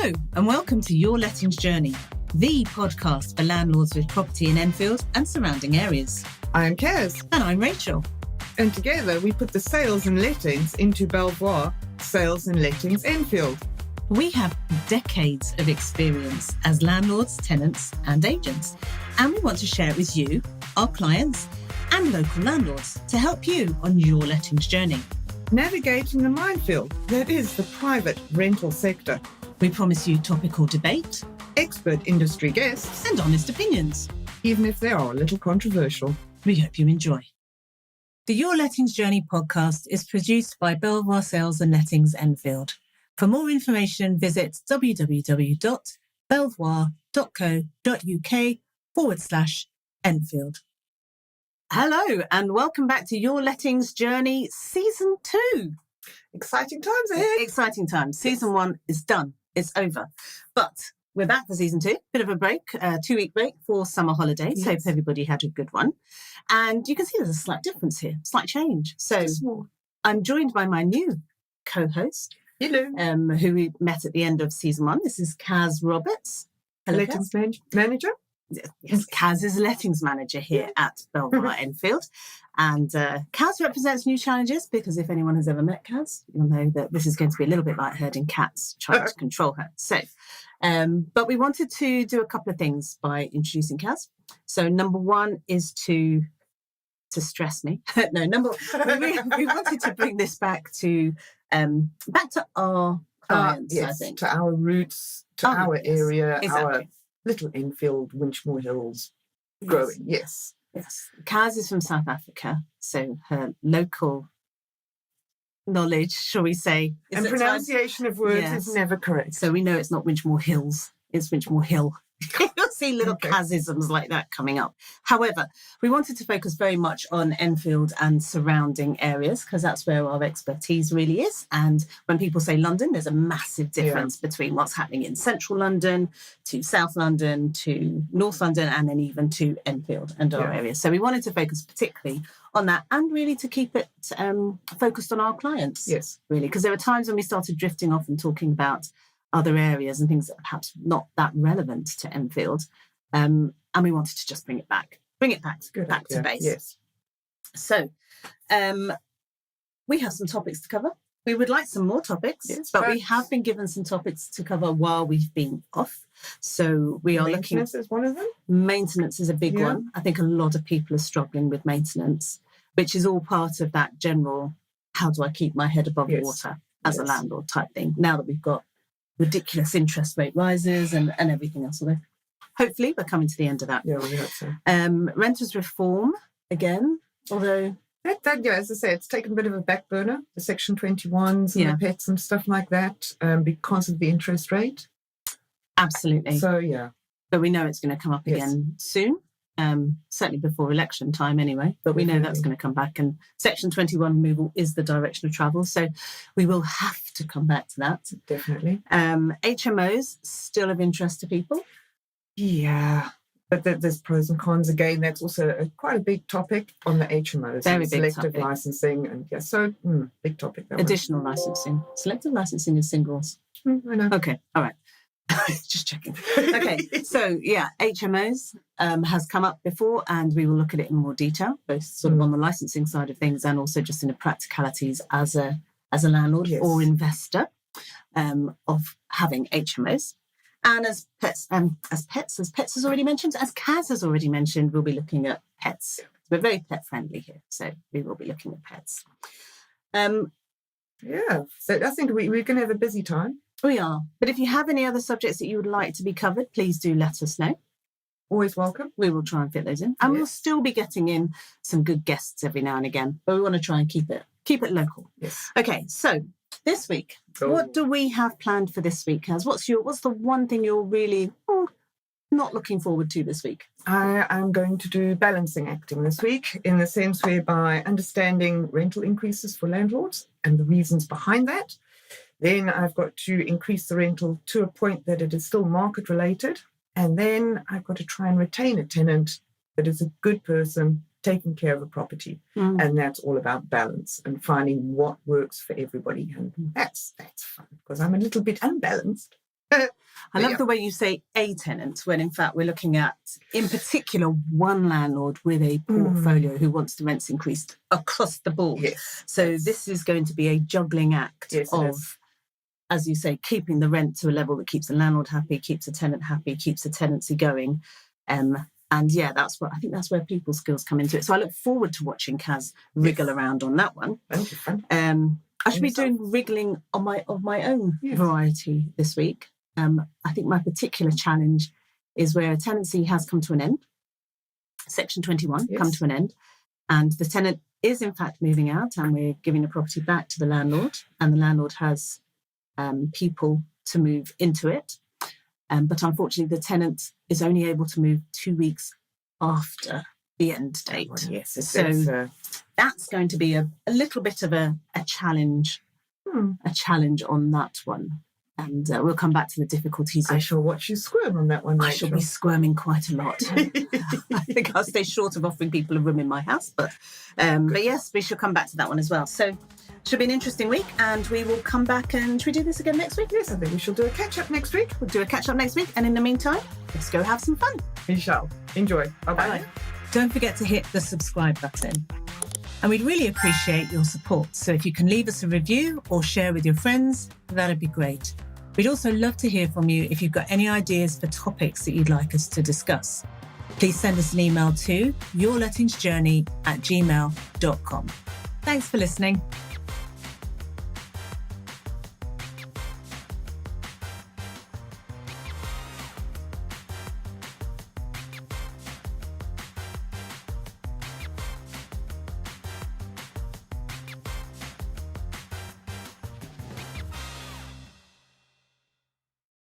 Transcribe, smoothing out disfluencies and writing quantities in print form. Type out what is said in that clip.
Hello and welcome to Your Lettings Journey, the podcast for landlords with property in Enfield and surrounding areas. I'm Kez. And I'm Rachel. And together we put the sales and lettings into Belvoir Sales and Lettings Enfield. We have decades of experience as landlords, tenants and agents, and we want to share it with you, our clients and local landlords to help you on your lettings journey. Navigating the minefield that is the private rental sector. We promise you topical debate, expert industry guests, and honest opinions, even if they are a little controversial. We hope you enjoy. The Your Lettings Journey podcast is produced by Belvoir Sales and Lettings Enfield. For more information, visit www.belvoir.co.uk/Enfield. Hello, and welcome back to Your Lettings Journey Season 2. Exciting times ahead. Exciting times. Season 1 is done. It's over. But we're back for Season 2. Bit of a break, 2-week break for summer holidays. Yes. Hope everybody had a good one. And you can see there's a slight difference here, slight change. So I'm joined by my new co-host, hello, who we met at the end of Season 1. This is Kaz Roberts. Hello, Lettings manager. Yes, Kaz is a lettings manager here at Belvoir Enfield. And Kaz represents new challenges because if anyone has ever met Kaz, you'll know that this is going to be a little bit like herding cats, trying to control her. So, but we wanted to do a couple of things by introducing Kaz. So number one is to stress me. No, we wanted to bring this back to our clients, yes, I think. To our roots, to our area, exactly. our little Enfield, Winchmore Hills growing, yes. Yes. Kaz is from South Africa, so her local knowledge, shall we say. And pronunciation of words is never correct. So we know it's not Winchmore Hills, it's Winchmore Hill. You'll see little Kazisms like that coming up. However, we wanted to focus very much on Enfield and surrounding areas because that's where our expertise really is. And when people say London, there's a massive difference between what's happening in central London to South London to North London and then even to Enfield and our areas. So we wanted to focus particularly on that and really to keep it focused on our clients. Yes. Really, because there were times when we started drifting off and talking about other areas and things that are perhaps not that relevant to Enfield. And we wanted to just bring it back to base. Yes. So we have some topics to cover. We would like some more topics, but we have been given some topics to cover while we've been off. So we are looking... Maintenance is one of them? Maintenance is a big one. I think a lot of people are struggling with maintenance, which is all part of that general, how do I keep my head above water as a landlord type thing, now that we've got ridiculous interest rate rises and everything else. Although hopefully we're coming to the end of that. Yeah, we hope so. Renters reform again, although that as I say, it's taken a bit of a back burner, the Section 21s and the pets and stuff like that, because of the interest rate. Absolutely. So but we know it's going to come up again soon. Certainly before election time anyway, but we know that's going to come back, and Section 21 removal is the direction of travel, so we will have to come back to that. Definitely. HMOs still of interest to people. Yeah, but there's pros and cons again. That's also quite a big topic on the HMOs. Very big selective topic. Licensing and big topic. Additional licensing. Selective licensing is singles. I know. Okay, all right. Just checking. Okay, so HMOs has come up before, and we will look at it in more detail, both sort of on the licensing side of things and also just in the practicalities as a landlord or investor of having HMOs. And as pets has already mentioned, as Kaz has already mentioned, we'll be looking at pets. We're very pet friendly here, so we will be looking at pets. So I think we're going to have a busy time. We are. But if you have any other subjects that you would like to be covered, please do let us know. Always welcome. We will try and fit those in. And we'll still be getting in some good guests every now and again. But we want to try and keep it local. Yes. Okay, so this week, what do we have planned for this week, Kaz? What's the one thing you're really not looking forward to this week? I am going to do balancing acting this week, in the sense whereby understanding rental increases for landlords and the reasons behind that. Then I've got to increase the rental to a point that it is still market related. And then I've got to try and retain a tenant that is a good person taking care of a property. And that's all about balance and finding what works for everybody. And that's fun, because I'm a little bit unbalanced. I love the way you say a tenant when in fact we're looking at, in particular, one landlord with a portfolio who wants the rents increased across the board. Yes. So this is going to be a juggling act of, as you say, keeping the rent to a level that keeps the landlord happy, keeps the tenant happy, keeps the tenancy going. And yeah, I think that's where people skills come into it. So I look forward to watching Kaz wriggle around on that one. I should be doing wriggling of my own variety this week. I think my particular challenge is where a tenancy has come to an end, Section 21 come to an end, and the tenant is in fact moving out and we're giving the property back to the landlord, and the landlord has people to move into it. But unfortunately, the tenant is only able to move 2 weeks after the end date. So that's going to be a little bit of a challenge, a challenge on that one. And we'll come back to the difficulties. I shall watch you squirm on that one, Rachel. I shall be squirming quite a lot. I think I'll stay short of offering people a room in my house. But yes, we shall come back to that one as well. So should be an interesting week, and we will come back. And should we do this again next week? Yes, I think we shall do a catch-up next week. We'll do a catch-up next week. And in the meantime, let's go have some fun. We shall. Enjoy. Bye-bye. Don't forget to hit the subscribe button. And we'd really appreciate your support. So if you can leave us a review or share with your friends, that'd be great. We'd also love to hear from you if you've got any ideas for topics that you'd like us to discuss. Please send us an email to yourlettingsjourney@gmail.com. Thanks for listening.